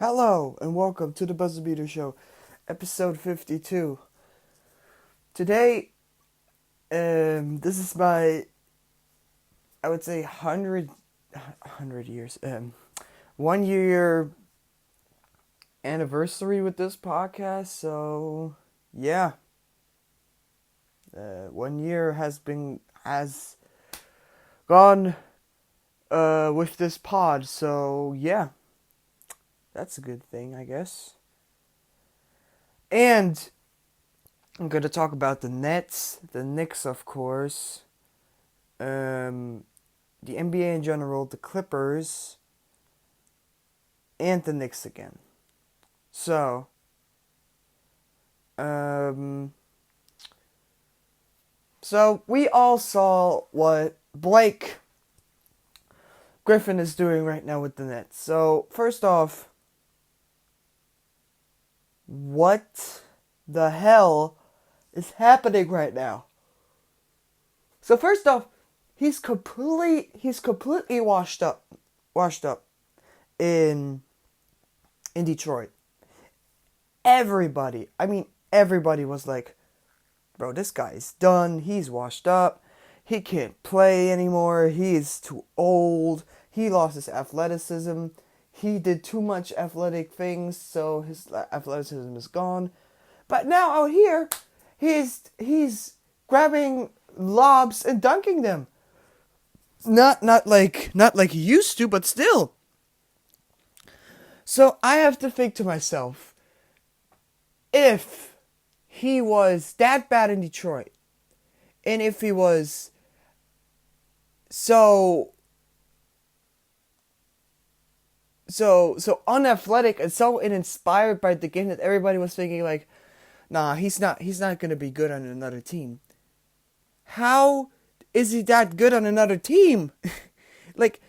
Hello and welcome to the Buzzerbeater Show, episode 52. Today, this is my, I would say, 100 years, 1 year anniversary with this podcast. So, yeah, 1 year has gone, with this pod. So, yeah. That's a good thing, I guess. And I'm going to talk about the Nets, the Knicks, of course, the NBA in general, the Clippers, and the Knicks again. So, we all saw what Blake Griffin is doing right now with the Nets. So, first off, what the hell is happening right now? So first off, he's completely washed up in Detroit. Everybody was like, bro, this guy's done. He's washed up. He can't play anymore. He's too old. He lost his athleticism. He did too much athletic things, so his athleticism is gone. But now out here, he's grabbing lobs and dunking them. Not like he used to, but still. So I have to think to myself, if he was that bad in Detroit, and if he was so unathletic and so uninspired by the game that everybody was thinking like, nah, he's not gonna be good on another team. How is he that good on another team? Like,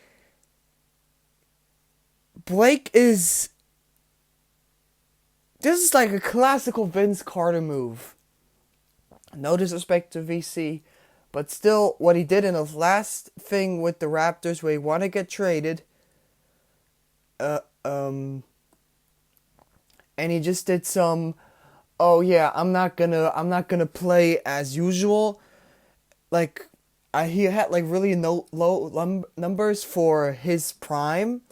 Blake is... This is like a classical Vince Carter move. No disrespect to VC, but still, what he did in his last thing with the Raptors where he wanted to get traded, and he just did some, oh yeah, I'm not gonna play as usual. Like, he had like really low numbers for his prime,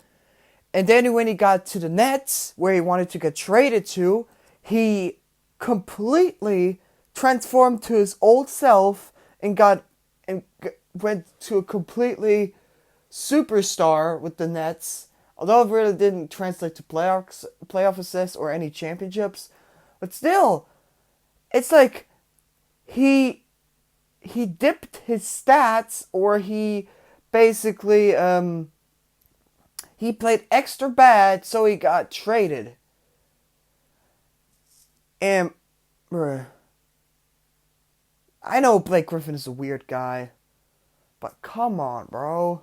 and then when he got to the Nets, where he wanted to get traded to, he completely transformed to his old self and went to a completely superstar with the Nets. Although it really didn't translate to playoff assists or any championships, but still, it's like he dipped his stats, or he basically he played extra bad, so he got traded. And I know Blake Griffin is a weird guy, but come on, bro,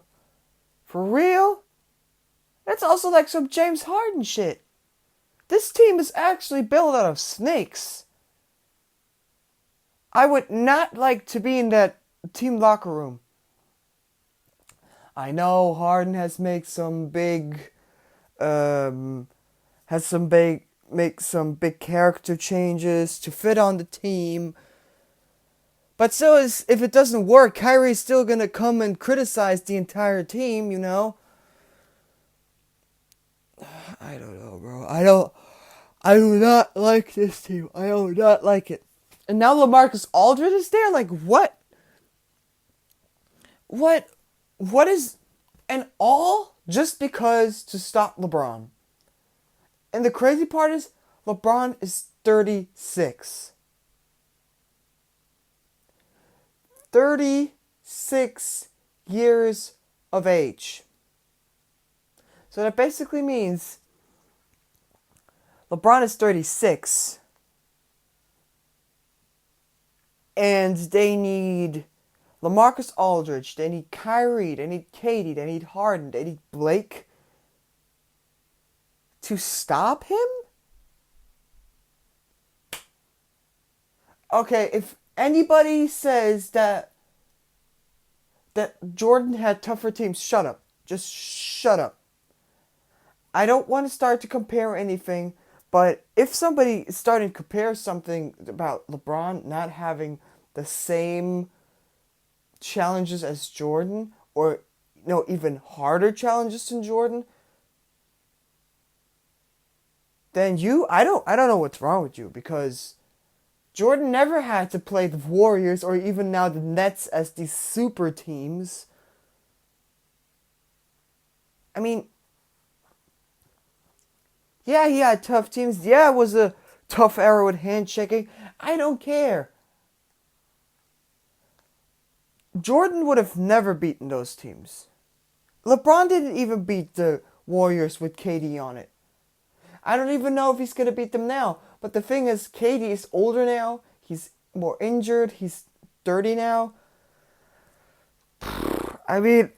for real? That's also like some James Harden shit. This team is actually built out of snakes. I would not like to be in that team locker room. I know Harden has made some big, make some big character changes to fit on the team. But still, if it doesn't work, Kyrie's still gonna come and criticize the entire team, you know? I don't know, bro. I do not like this team. I do not like it. And now LaMarcus Aldridge is there? Like, what? What is... And all just because to stop LeBron. And the crazy part is, LeBron is 36. 36 years of age. So that basically means LeBron is 36. And they need LaMarcus Aldridge, they need Kyrie, they need Katie, they need Harden, they need Blake to stop him? Okay, if anybody says that Jordan had tougher teams, shut up. Just shut up. I don't want to start to compare anything, but if somebody is starting to compare something about LeBron not having the same challenges as Jordan, or even harder challenges than Jordan, then I don't know what's wrong with you, because Jordan never had to play the Warriors or even now the Nets as these super teams. I mean, yeah, he had tough teams. Yeah, it was a tough era with handshaking. I don't care. Jordan would have never beaten those teams. LeBron didn't even beat the Warriors with KD on it. I don't even know if he's going to beat them now. But the thing is, KD is older now. He's more injured. He's 30 now. I mean,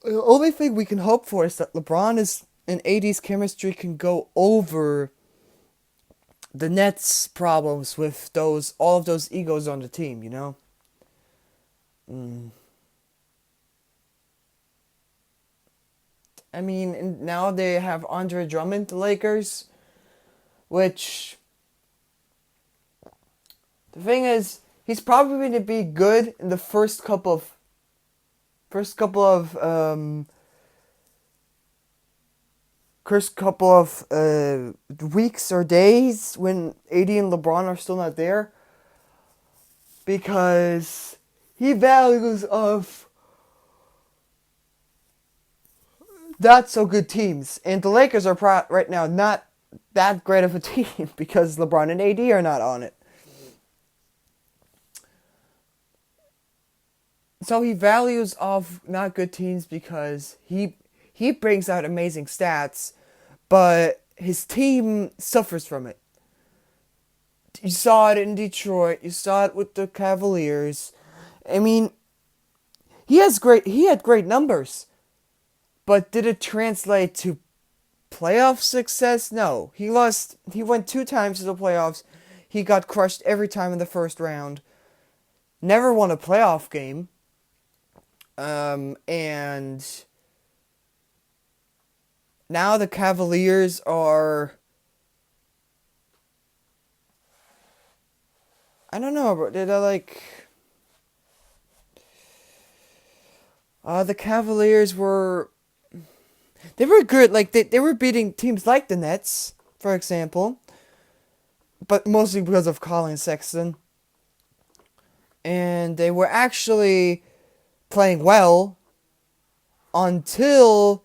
the only thing we can hope for is that LeBron and AD's chemistry can go over the Nets' problems with all of those egos on the team, you know? I mean, and now they have Andre Drummond, the Lakers, which, the thing is, he's probably going to be good in the first couple of weeks or days when AD and LeBron are still not there, because he values of not so good teams, and the Lakers are right now not that great of a team because LeBron and AD are not on it. So he values off not good teams because he brings out amazing stats, but his team suffers from it. You saw it in Detroit. You saw it with the Cavaliers. I mean, he had great numbers, but did it translate to playoff success? No. He went 2 times to the playoffs. He got crushed every time in the first round. Never won a playoff game. And now the Cavaliers are, I don't know, bro. They're like, the Cavaliers they were good. Like, they were beating teams like the Nets, for example, but mostly because of Colin Sexton. And they were actually playing well until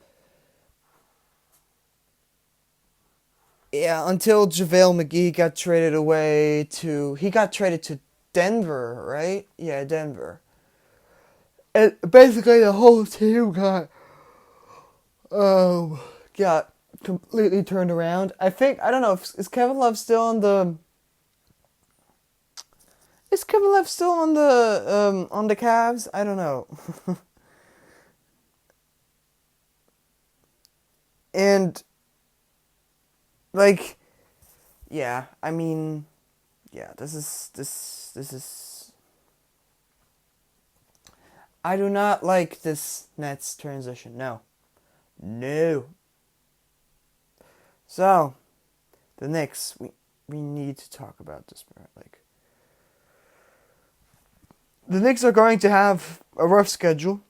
JaVale McGee got traded to Denver, right? Yeah, Denver. And basically the whole team got completely turned around. I don't know, is Kevin Love still on the on the Cavs? I don't know. And like, yeah, I mean, yeah, this is I do not like this Nets transition. No. So, the Knicks, we need to talk about this more. Like, the Knicks are going to have a rough schedule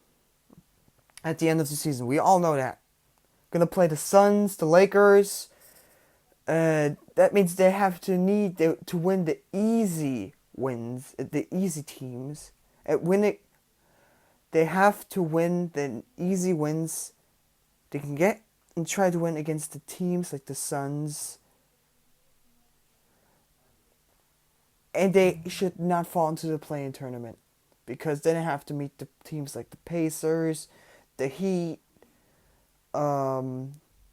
at the end of the season. We all know that. Gonna play the Suns, the Lakers. That means they have to win the easy wins, the easy teams. They have to win the easy wins they can get and try to win against the teams like the Suns. And they should not fall into the play-in tournament, because then they have to meet the teams like the Pacers, the Heat,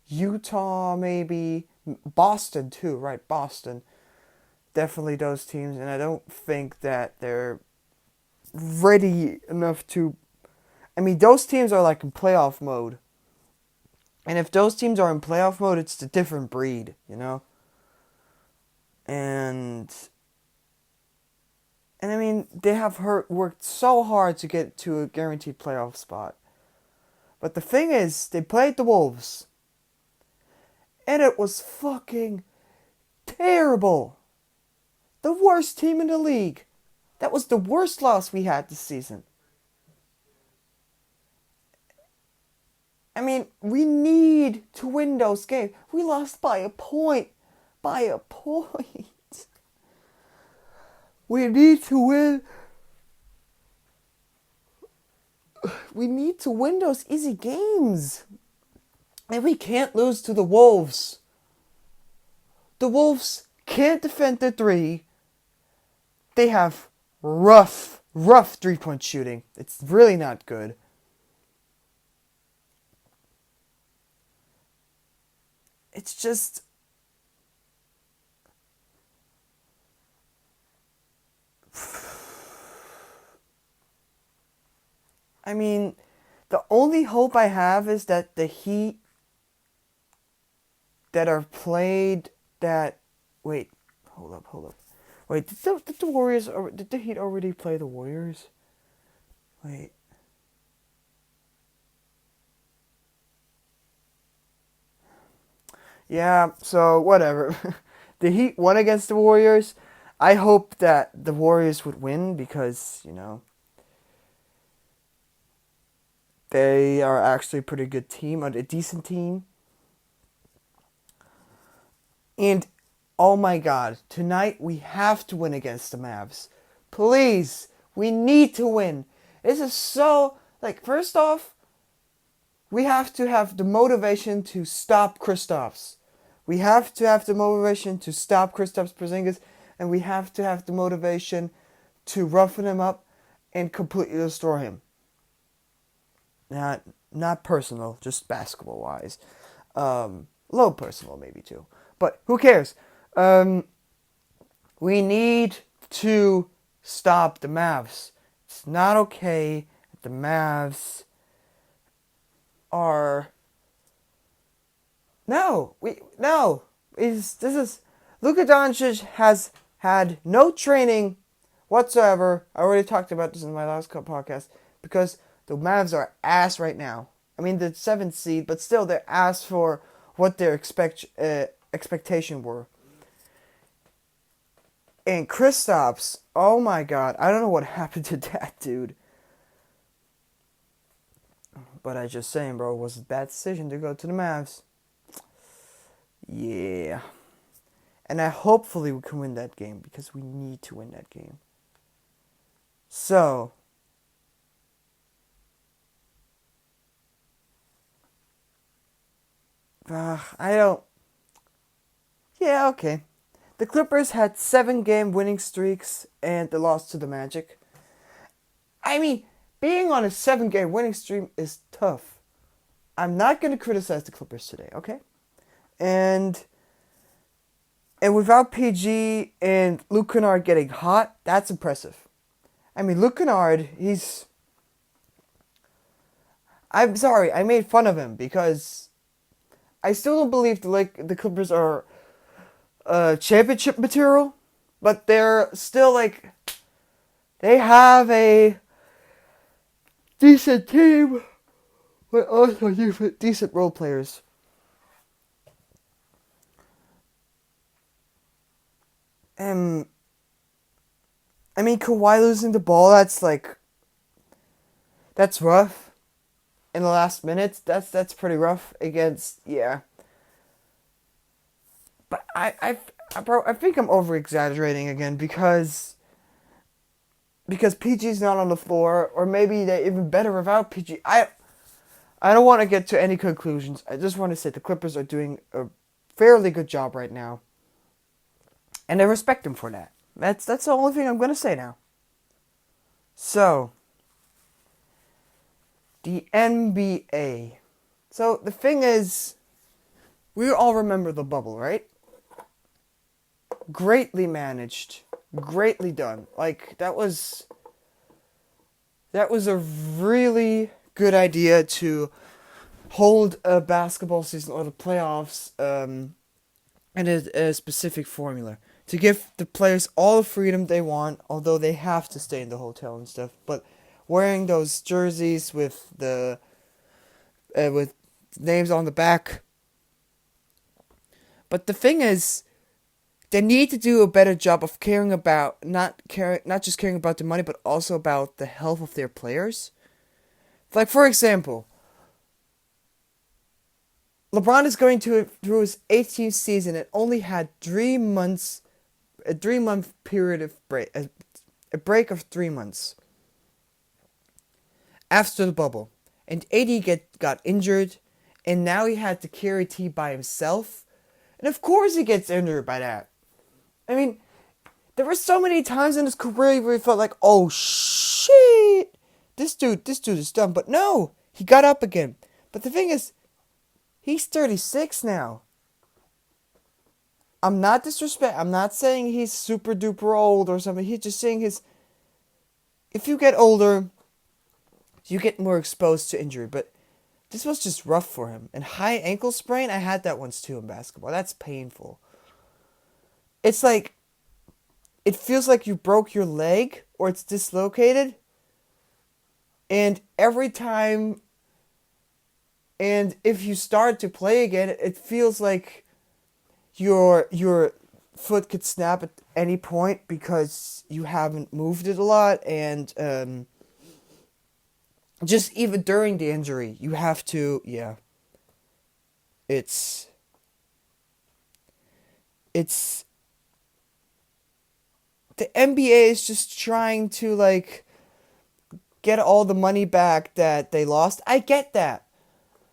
Utah maybe, Boston too, right? Boston. Definitely those teams, and I don't think that they're ready enough to... I mean, those teams are like in playoff mode. And if those teams are in playoff mode, it's a different breed, you know? And I mean, they have worked so hard to get to a guaranteed playoff spot. But the thing is, they played the Wolves. And it was fucking terrible. The worst team in the league. That was the worst loss we had this season. I mean, we need to win those games. We lost by a point. By a point. We need to win. We need to win those easy games. And we can't lose to the Wolves. The Wolves can't defend the three. They have rough 3-point shooting. It's really not good. It's just... I mean, the only hope I have is that the Heat that are played that... Wait, hold up. Wait, did the Warriors... Did the Heat already play the Warriors? Wait. Yeah, so whatever. The Heat won against the Warriors. I hope that the Warriors would win because, they are actually a pretty good team, a decent team. And, oh my God, tonight we have to win against the Mavs. Please, we need to win. This is so, first off, we have to have the motivation to stop Kristaps. We have to have the motivation to stop Kristaps Porzingis, and we have to have the motivation to roughen him up and completely destroy him. Not personal, just basketball-wise. Low personal, maybe, too. But who cares? We need to stop the Mavs. It's not okay that the Mavs are... No. Luka Doncic has had no training whatsoever. I already talked about this in my last podcast. Because the Mavs are ass right now. I mean, the 7th seed, but still they're ass for what their expectation were. And Kristaps, oh my God, I don't know what happened to that dude. But I just saying, bro, it was a bad decision to go to the Mavs. Yeah. And hopefully we can win that game because we need to win that game. So... Yeah, okay. The Clippers had 7-game winning streaks and they lost to the Magic. I mean, being on a 7-game winning streak is tough. I'm not going to criticize the Clippers today, okay? And without PG and Luke Kennard getting hot, that's impressive. I mean, Luke Kennard, I'm sorry, I made fun of him because... I still don't believe the Clippers are championship material, but they're still they have a decent team, but also decent role players. I mean, Kawhi losing the ball, that's rough. In the last minutes, that's pretty rough against, yeah. But I think I'm over exaggerating again because PG's not on the floor, or maybe they're even better without PG. I don't want to get to any conclusions. I just want to say the Clippers are doing a fairly good job right now, and I respect them for that. That's the only thing I'm gonna say now. So. The NBA. So, the thing is, we all remember the bubble, right? Greatly managed. Greatly done. That was a really good idea to hold a basketball season or the playoffs in a specific formula. To give the players all the freedom they want, although they have to stay in the hotel and stuff, but... wearing those jerseys with the with names on the back. But the thing is, they need to do a better job of caring about not just caring about the money, but also about the health of their players. Like, for example, LeBron is going through his 18th season and only had 3 months, a 3-month period of break, a break of 3 months after the bubble. And AD got injured, and now he had to carry T by himself. And of course he gets injured by that. I mean, there were so many times in his career where he felt like, oh shit, this dude is done. But no, he got up again. But the thing is, he's 36 now. I'm not saying he's super duper old or something. He's just saying if you get older, you get more exposed to injury. But this was just rough for him. And high ankle sprain, I had that once too in basketball. That's painful. It's like, it feels like you broke your leg or it's dislocated. And every time, and if you start to play again, it feels like your foot could snap at any point because you haven't moved it a lot. And just even during the injury, you have to, It's the NBA is just trying to, like, get all the money back that they lost. I get that.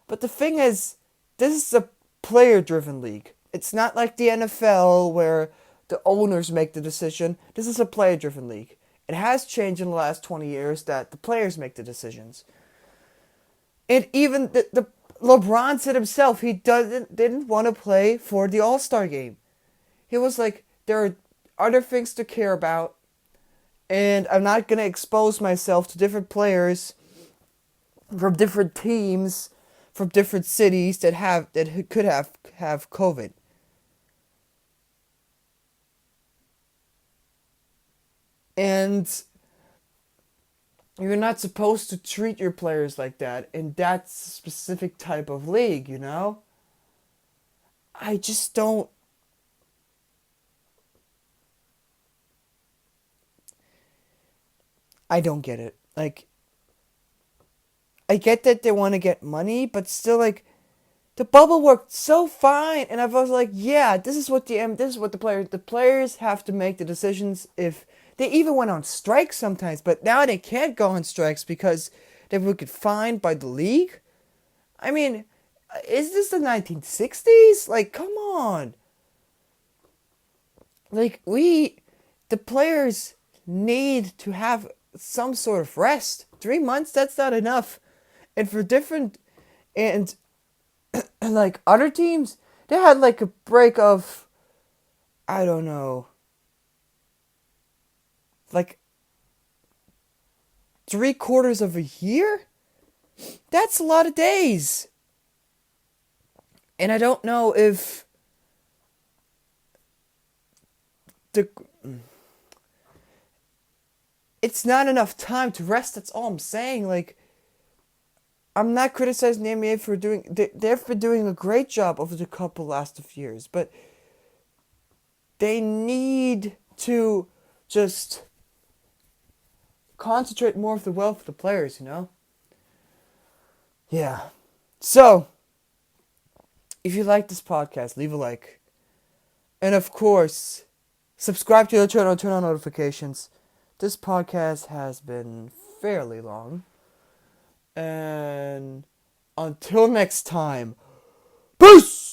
But the thing is, this is a player-driven league. It's not like the NFL where the owners make the decision. This is a player-driven league. It has changed in the last 20 years that the players make the decisions. And even the LeBron said himself he didn't want to play for the All-Star game. He was like, there are other things to care about, and I'm not going to expose myself to different players from different teams, from different cities that could have COVID. And you're not supposed to treat your players like that in that specific type of league, you know? I just don't. I don't get it. Like, I get that they want to get money, but still, like, the bubble worked so fine, and I was like, yeah, this is what the players have to make the decisions. If they even went on strikes sometimes, but now they can't go on strikes because they would get fined by the league. I mean, is this the 1960s? Like, come on. Like, the players need to have some sort of rest. 3 months, that's not enough. And for different, and like other teams, they had like a break of, I don't know, like 3/4 of a year? That's a lot of days. And I don't know if it's not enough time to rest. That's all I'm saying. Like, I'm not criticizing the NBA for they've been doing a great job over the couple last of years, but they need to just concentrate more of the wealth of the players, you know? Yeah. So, if you like this podcast, leave a like. And of course, subscribe to the channel and turn on notifications. This podcast has been fairly long. And until next time, peace!